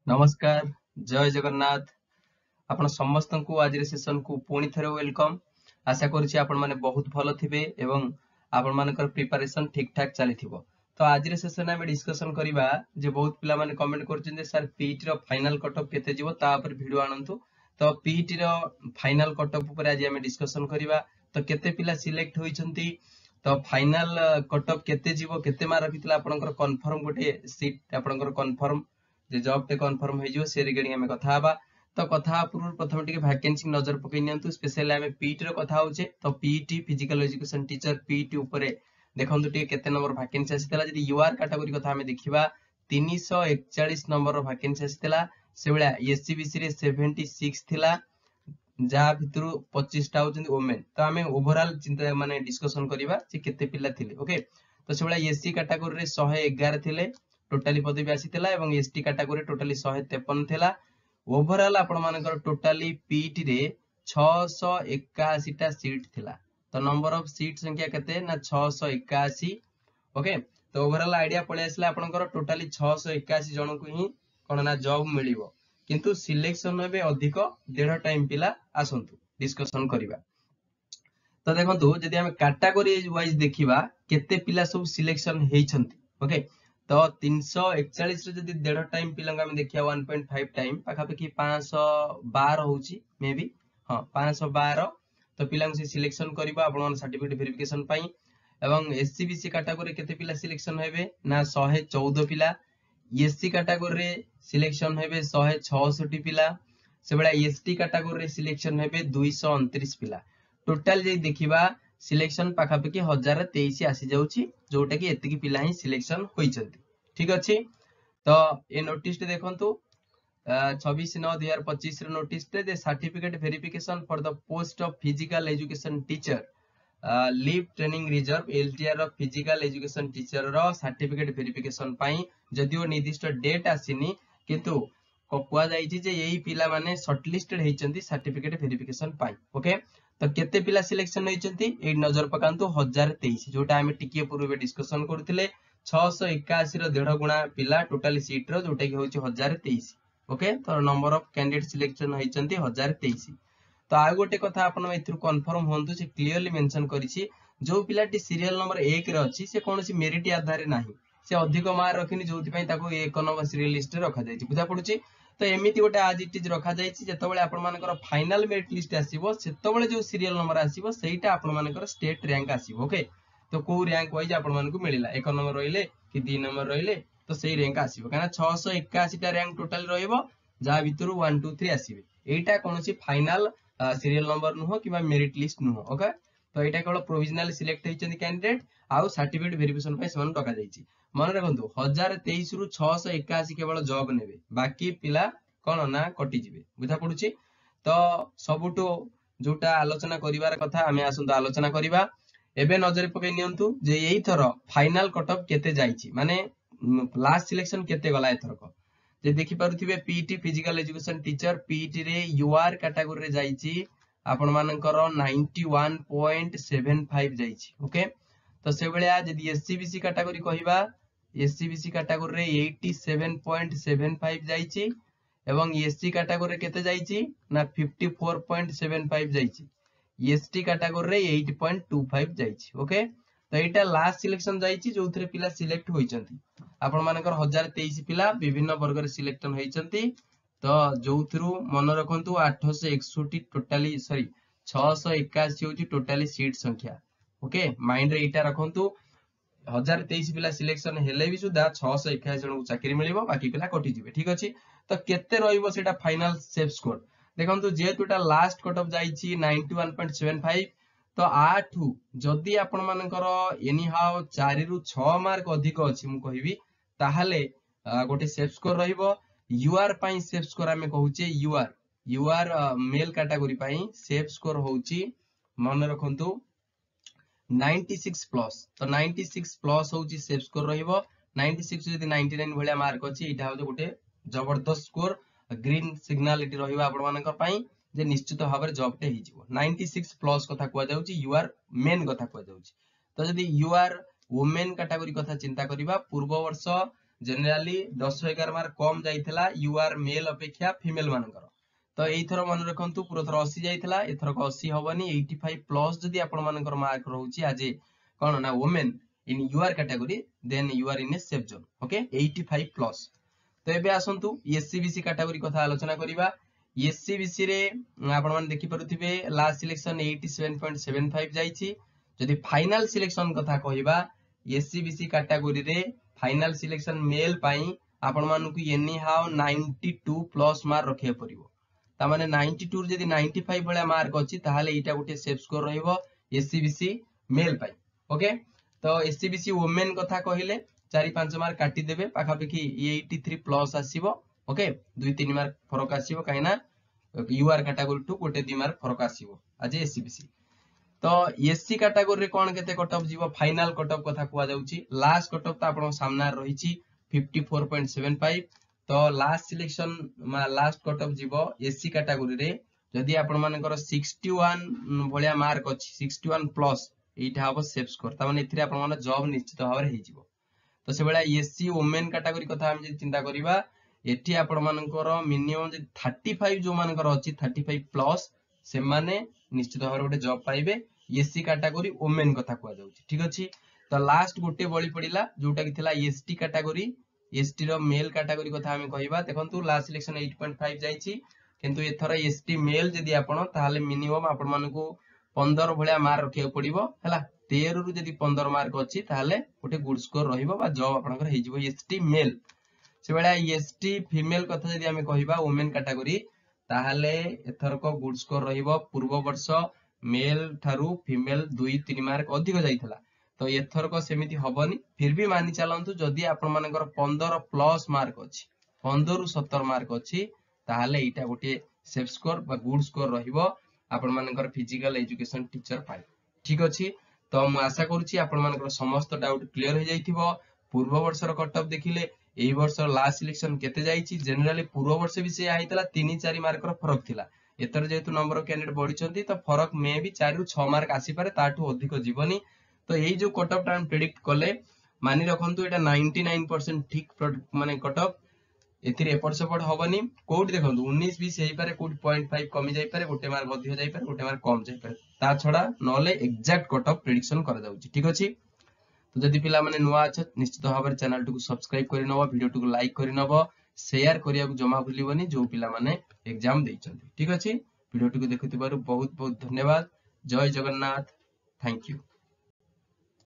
नमस्कार जय जगन्नाथ आपण समस्त को आज सेशन को पुणी थे वेलकम। आशा करुच्ची आपण माने बहुत भल थिबे एवं आपण मानकर प्रिपरेशन ठीक ठाक चली थिबो। तो आज सेशन में डिस्कशन करिबा जे बहुत पिला माने कमेंट करछन सर पीटी रो फाइनल कट ऑफ केते जीवो ता ऊपर वीडियो आनंतु। तो पीटी रो फाइनल कट ऑफ ऊपर आज हम डिस्कशन करिबा। तो केते पिला सिलेक्ट होइछंती, तो फाइनल कट ऑफ केते जीवो, केते मार्क रखितला आपनकर कंफर्म गोटे सीट आपनकर कंफर्म जे जॉब टे कंफर्म हो से रिगार्डिंग हमें कथा हबा। तो कथा पूर्व प्रथम टिके वैकेंसी नजर पकई नियंतु। स्पेशली हमें पीटी रो कथा होचे। तो PT physical education teacher PT ऊपर देखंतु टिके केते नंबर वैकेंसी आसीतला। जदि यूआर कैटेगरी कथा हमें देखिबा 341 नंबर रो वैकेंसी आसीतला। से बेला एससीबीसी रे 76 थिला, जहा भितरु 25 टा होचंदी वुमेन। तो हमें ओवरऑल चिंता माने डिस्कशन करिबा जे केते पिला थिले। ओके, तो से बेला एससी कैटेगरी रे 111 थिले टोटाली पदवी आसीतला एवं एसटी कैटेगरी टोटाली 153 थिला। ओवरऑल आपण मानकर टोटाली पीटी रे 681 टा सीट थिला। तो नंबर ऑफ सीट संख्या केते ना 681। ओके, तो ओवरऑल आइडिया पळे आसला आपनकर टोटाली 681 जन को ही कोन ना जॉब मिलिवो, किंतु सिलेक्शन हेबे अधिक 1.5 टाइम पिला आसंतु डिस्कशन करिबा। तो देखंतु जदि हम कैटेगरी वाइज देखिबा केते पिला सब सिलेक्शन हेइछंती। ओके, तो 341 रे जदि 1.5 टाइम पिला हम देखिया 1.5 टाइम पाखापाखि 512 होउची मे बी। हां 512 तो पिला से सिलेक्शन करबा आपण सर्टिफिकेट वेरिफिकेशन पई। एवं एससीबीसी कैटेगरी केते पिला सिलेक्शन हेबे ना 114 पिला। एससी कैटेगरी रे सिलेक्शन हेबे 166 पिला। से बेला एसटी कैटेगरी रे सिलेक्शन हेबे 229 पिला। टोटल जे देखिबा सिलेक्शन पाखापाखि 1023 आसी जाउची, जोटा कि एतिकी पिला ही सिलेक्शन होइचंती। ठीक अछि। तो ए नोटिस देखंतु 26/9/2025 रे नोटिस रे certificate verification for the post of physical education teacher leave training reserve LTR of physical education teacher रो सर्टिफिकेट वेरिफिकेशन पई जदिओ निर्दिष्ट डेट आसीनी, किंतु कुआ जाइछि जे एई पिला माने शॉर्टलिस्टेड हेइचंती सर्टिफिकेट वेरिफिकेशन पई। ओके, तो केते पिला सिलेक्शन होइचंती ए नजर पकांतु 1023, जोटा हम टिके पूर्व डिस्कशन करथिले 681 रो 1.5 गुणा पिला टोटली सीट रो, जोटा कि होइछि 1023। ओके, तो नंबर ऑफ कैंडिडेट सिलेक्शन होइचंती 1023। तो आ गोटे कथा आपण एथु कंफर्म होंतु से क्लियरली मेंशन करिछि जो पिलाटी सीरियल नंबर 1 रे अछि से कोनोसी मेरिट आधार रे नाही, से अधिक मार्क रखिनि जोथि पई ताको 1 नंबर सीरियल लिस्ट रे रखा जाइछि। बुझा पडुछि। तो एमिति गोटे आज इट इज रखा जाइछि जेतबेले आपण मानकर फाइनल मेरिट लिस्ट आसीबो सेतबेले जो सीरियल नंबर आसीबो सेटा आपण मानकर स्टेट रैंक आसीबो। ओके, तो को रैंक वाइज आपण मानको मिलिला 1 नंबर रहिले कि 2 नंबर रहिले तो सेही रैंक आसीबो, काना 681 टा रैंक टोटल रहइबो, जा भितरु 1 2 3 आसीबे। एटा कोनोसी फाइनल सीरियल नंबर नुहो कि मेरिट लिस्ट नुहो। ओके, तो एटा केवल प्रोविजनल सिलेक्ट होइचंदी कैंडिडेट आउ सर्टिफिकेट वेरिफिकेशन पई समान टका जाइछि। मन रखंतु 1023 रु 681 केवल जॉब नेबे, बाकी पिला कोन ना कटि जिवे। बुझा पडुछि। तो सबुटो जोटा आलोचना करिवार कथा हमें आसंतो आलोचना करिबा। एबे नजर पकई नियंतु जे एई थरो फाइनल कट ऑफ केते जाइछि, माने लास्ट सिलेक्शन केते गला एथरको। जे देखि पारुथिबे PT physical education teacher PT रे यूआर कैटेगरी रे जाइछि आपण मानकर 91.75 जाइछि। ओके, तो से बेला जदि एससीबीसी कैटेगरी कहिबा एससीबीसी कैटेगरी रे 87.75 जाइछि एवं एससी कैटेगरी रे केते जाइछि ना 54.75 जाइछि। एसटी कैटेगरी रे 8.25 जाइछि। ओके, तो एटा लास्ट सिलेक्शन जाइछि जोथरे पिला सिलेक्ट होइचंती। आपण मानकर 1023 पिला विभिन्न वर्ग रे सिलेक्शन होइचंती। तो जोथरु मन रखंतु 861 टोटली 681 होची टोटली सीट संख्या। ओके, माइंड रे एटा रखंतु 1023 पिला सिलेक्शन हेले भी सुधा 681 जन को चाकरी मिलिबो, बाकी पिला कटि जिवे। ठीक अछि। तो केते रहिबो सेटा फाइनल सेफ स्कोर देखंतु जेतुटा लास्ट कट ऑफ जाइछि 91.75। तो आठु जदि आपण मानकर एनी हाउ 4 रु 6 मार्क अधिक अछि मु कहिबी ताहाले गोटे सेफ स्कोर रहिबो। यूआर पई सेफ स्कोर हमें कहूचे यूआर मेल कैटेगरी पई सेफ स्कोर होउची मन रखंतु 96 प्लस। तो 96 प्लस होउची सेफ स्कोर रहिबो। 96 जदि 99 भलिया मार्क अछि इटा हो गोटे जबरदस्त स्कोर, ग्रीन सिग्नल इटी रहिबा आपण मानकर पई जे निश्चित भाबरे जॉब टे हि जिवो। 96 प्लस कथा कुआ जाउची, यूआर मेन कथा कुआ जाउची। तो जदि यूआर वुमेन कैटेगरी कथा चिंता करिबा पूर्व वर्ष जनरली 10-11 मार्क कम जाइथिला यूआर मेल अपेक्षा फीमेल मानकर। तो एई थरो मन रखंतु पूरा थरो 80 जाइथिला एथरो 80 होबनी 85 प्लस जदी आपण मानकर मार्क रहउची आज कोन ना women in your category then you are in a safe zone. Okay 85 plus. तो एबे आसंतु एससीबीसी कैटेगरी कथा आलोचना करिबा। एससीबीसी रे आपण मान देखि परुथिबे लास्ट सिलेक्शन 87.75 जाइछि। जदि फाइनल सिलेक्शन कथा कहिबा एससीबीसी कैटेगरी रे फाइनल सिलेक्शन मेल पाई आपण मानकु एनी हाउ 92 प्लस मार्क रखिया परिबो। ता माने 92 रे जदि 95 भलिया मार्क अछि ताहाले एटा गुटे सेफ स्कोर रहइबो एससीबीसी मेल पाई। ओके तो एससीबीसी वुमेन कथा कहिले 4-5 मार्क काटी देबे पाखापाखि 83 प्लस आसीबो। ओके 2-3 मार्क फरक आसीबो काइना यूआर कैटेगरी टू गोटे 2 मार्क फरक आसीबो आज एससीबीसी। तो एससी कैटेगरी रे कोन केते कट ऑफ जीवो फाइनल कट ऑफ कथा कुआ जाउची। लास्ट कट ऑफ त आपण सामना रहिची 54.75। तो last selection last cut off जीवो एससी कैटेगरी रे जदि आपण मानकर 61 भलिया मार्क अछि 61 प्लस एटा हबो सेफ स्कोर। ता माने इथरे आपण माने जॉब निश्चित भाव रे हेजिवो। तो से बेला एससी वुमेन कैटेगरी कथा हम जे चिंता करिबा एठी आपण मानकर मिनिमम जे 35 जो मानकर अछि 35 प्लस से माने निश्चित भाव गोटे जॉब पाइबे एससी कैटेगरी वुमेन कथा कुआ जाउची। ठीक अछि। तो लास्ट गोटे बळी पडिला जोटा कि थिला एसटी कैटेगरी। एसटी रो मेल कैटेगरी कथा हम कहिबा देखंतु लास्ट सिलेक्शन 8.5 जाइछि किंतु एथरा एसटी मेल जदि आपण ताहाले मिनिमम आपण मानको 15 भलिया मार्क रखिया पडिबो हला 13 रु जदि 15 मार्क अछि ताहाले गोटे गुड स्कोर रहिबो बा जॉब आपनकर हेजिबो एसटी मेल। से बेला एसटी फीमेल कथा जदि हम कहिबा वुमेन कैटेगरी ताहाले एथरको गुड स्कोर रहिबो पूर्व वर्ष मेल ठारू फीमेल 2-3 मार्क अधिक जाइथिला। तो एथरको सेमिति हबनी फिर भी मानि चलंतु जदि आपण मानकर 15 प्लस मार्क अछि 15 रु 70 मार्क अछि ताहाले एटा गोटे सेफ स्कोर बा गुड स्कोर रहिबो आपण मानकर फिजिकल एजुकेशन टीचर पाइ। ठीक अछि। तो मु आशा करूची आपण मानकर समस्त डाउट क्लियर हो जाइथिबो। पूर्व वर्षर कट ऑफ देखिले एई वर्ष लास्ट सिलेक्शन केते जाइछि जनरली पूर्व वर्ष भी से आइतला 3-4 मार्क रो फरक थिला। एतर जेतु नंबर ऑफ कैंडिडेट बढ़िचंती तो फरक मे भी 4 रु 6 मार्क आसी पारे ताठू अधिक जीवनी। तो एई जो कट ऑफ टाइम प्रेडिक्ट कले मानि रखंतु एटा 99% ठीक माने कट ऑफ एथिरे एपट सेपट हबनी। कोड देखंतु 19-20 हेई पारे कोड 0.5 कमी जाई पारे गोटे मार्क अधिक जाई पारे गोटे मार्क कम जाई पारे ता छडा नले एग्जैक्ट कट ऑफ प्रेडिक्शन कर जाउची। ठीक अछि। तो जदि पिला माने नुआ छ निश्चित भाव चैनल टू सब्सक्राइब करि नबो वीडियो टू लाइक करि नबो शेयर करिया जमा भूलिबनी जो पिला माने एग्जाम देइचंती। ठीक अछि। वीडियो टू देखुथिबारु बहुत बहुत धन्यवाद। जय जगन्नाथ। Thank you.